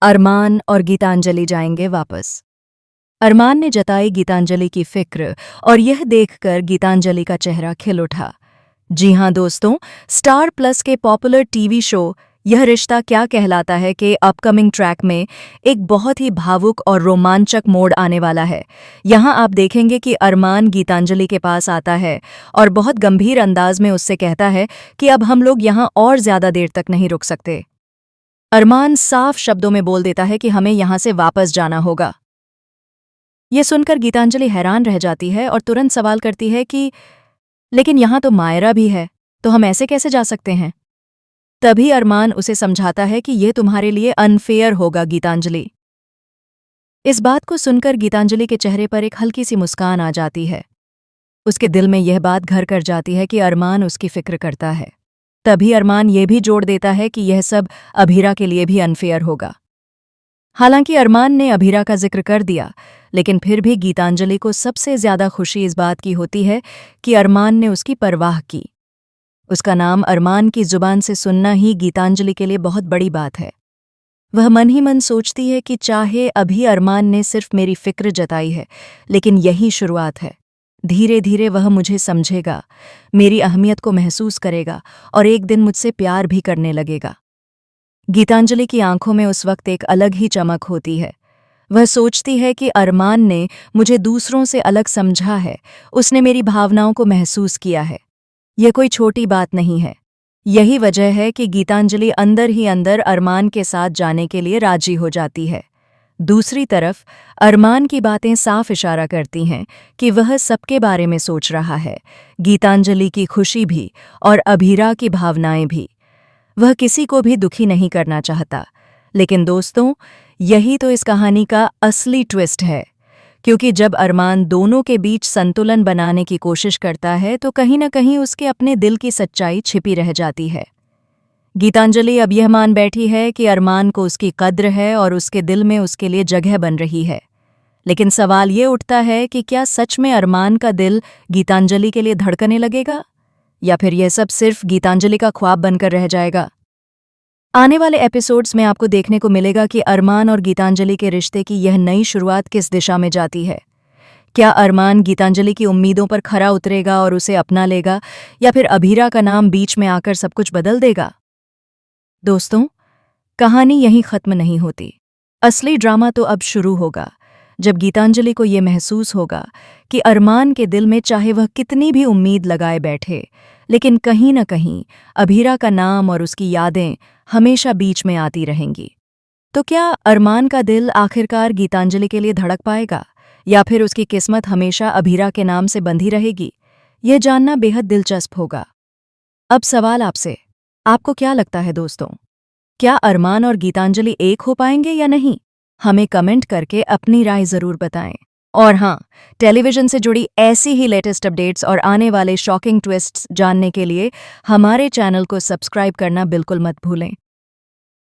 अरमान और गीतांजलि जाएंगे वापस। अरमान ने जताई गीतांजलि की फिक्र और यह देखकर गीतांजलि का चेहरा खिल उठा। जी हां दोस्तों, स्टार प्लस के पॉपुलर टीवी शो यह रिश्ता क्या कहलाता है कि अपकमिंग ट्रैक में एक बहुत ही भावुक और रोमांचक मोड़ आने वाला है। यहां आप देखेंगे कि अरमान गीतांजलि के पास आता है और बहुत गंभीर अंदाज में उससे कहता है कि अब हम लोग यहां और ज्यादा देर तक नहीं रुक सकते। अरमान साफ शब्दों में बोल देता है कि हमें यहां से वापस जाना होगा। यह सुनकर गीतांजलि हैरान रह जाती है और तुरंत सवाल करती है कि लेकिन यहां तो मायरा भी है, तो हम ऐसे कैसे जा सकते हैं? तभी अरमान उसे समझाता है कि यह तुम्हारे लिए अनफेयर होगा गीतांजलि। इस बात को सुनकर गीतांजलि के चेहरे पर एक हल्की सी मुस्कान आ जाती है। उसके दिल में यह बात घर कर जाती है कि अरमान उसकी फिक्र करता है। तभी अरमान ये भी जोड़ देता है कि यह सब अभीरा के लिए भी अनफेयर होगा। हालांकि अरमान ने अभीरा का जिक्र कर दिया, लेकिन फिर भी गीतांजलि को सबसे ज्यादा खुशी इस बात की होती है कि अरमान ने उसकी परवाह की। उसका नाम अरमान की जुबान से सुनना ही गीतांजलि के लिए बहुत बड़ी बात है। वह मन ही मन सोचती है कि चाहे अभी अरमान ने सिर्फ मेरी फिक्र जताई है, लेकिन यही शुरुआत है। धीरे धीरे वह मुझे समझेगा, मेरी अहमियत को महसूस करेगा और एक दिन मुझसे प्यार भी करने लगेगा। गीतांजलि की आंखों में उस वक्त एक अलग ही चमक होती है। वह सोचती है कि अरमान ने मुझे दूसरों से अलग समझा है, उसने मेरी भावनाओं को महसूस किया है। यह कोई छोटी बात नहीं है। यही वजह है कि गीतांजलि अंदर ही अंदर अरमान के साथ जाने के लिए राजी हो जाती है। दूसरी तरफ अरमान की बातें साफ इशारा करती हैं कि वह सबके बारे में सोच रहा है, गीतांजलि की खुशी भी और अभीरा की भावनाएं भी। वह किसी को भी दुखी नहीं करना चाहता। लेकिन दोस्तों, यही तो इस कहानी का असली ट्विस्ट है, क्योंकि जब अरमान दोनों के बीच संतुलन बनाने की कोशिश करता है तो कहीं न कहीं उसके अपने दिल की सच्चाई छिपी रह जाती है। गीतांजलि अब यह मान बैठी है कि अरमान को उसकी कद्र है और उसके दिल में उसके लिए जगह बन रही है। लेकिन सवाल ये उठता है कि क्या सच में अरमान का दिल गीतांजलि के लिए धड़कने लगेगा, या फिर यह सब सिर्फ गीतांजलि का ख्वाब बनकर रह जाएगा? आने वाले एपिसोड्स में आपको देखने को मिलेगा कि अरमान और गीतांजलि के रिश्ते की यह नई शुरुआत किस दिशा में जाती है। क्या अरमान गीतांजलि की उम्मीदों पर खरा उतरेगा और उसे अपना लेगा, या फिर अभीरा का नाम बीच में आकर सब कुछ बदल देगा? दोस्तों, कहानी यहीं खत्म नहीं होती। असली ड्रामा तो अब शुरू होगा, जब गीतांजलि को ये महसूस होगा कि अरमान के दिल में चाहे वह कितनी भी उम्मीद लगाए बैठे, लेकिन कहीं न कहीं अभीरा का नाम और उसकी यादें हमेशा बीच में आती रहेंगी। तो क्या अरमान का दिल आखिरकार गीतांजलि के लिए धड़क पाएगा, या फिर उसकी किस्मत हमेशा अभीरा के नाम से बंधी रहेगी? यह जानना बेहद दिलचस्प होगा। अब सवाल आपसे, आपको क्या लगता है दोस्तों? क्या अरमान और गीतांजलि एक हो पाएंगे या नहीं? हमें कमेंट करके अपनी राय जरूर बताएं। और हाँ, टेलीविजन से जुड़ी ऐसी ही लेटेस्ट अपडेट्स और आने वाले शॉकिंग ट्विस्ट्स जानने के लिए हमारे चैनल को सब्सक्राइब करना बिल्कुल मत भूलें।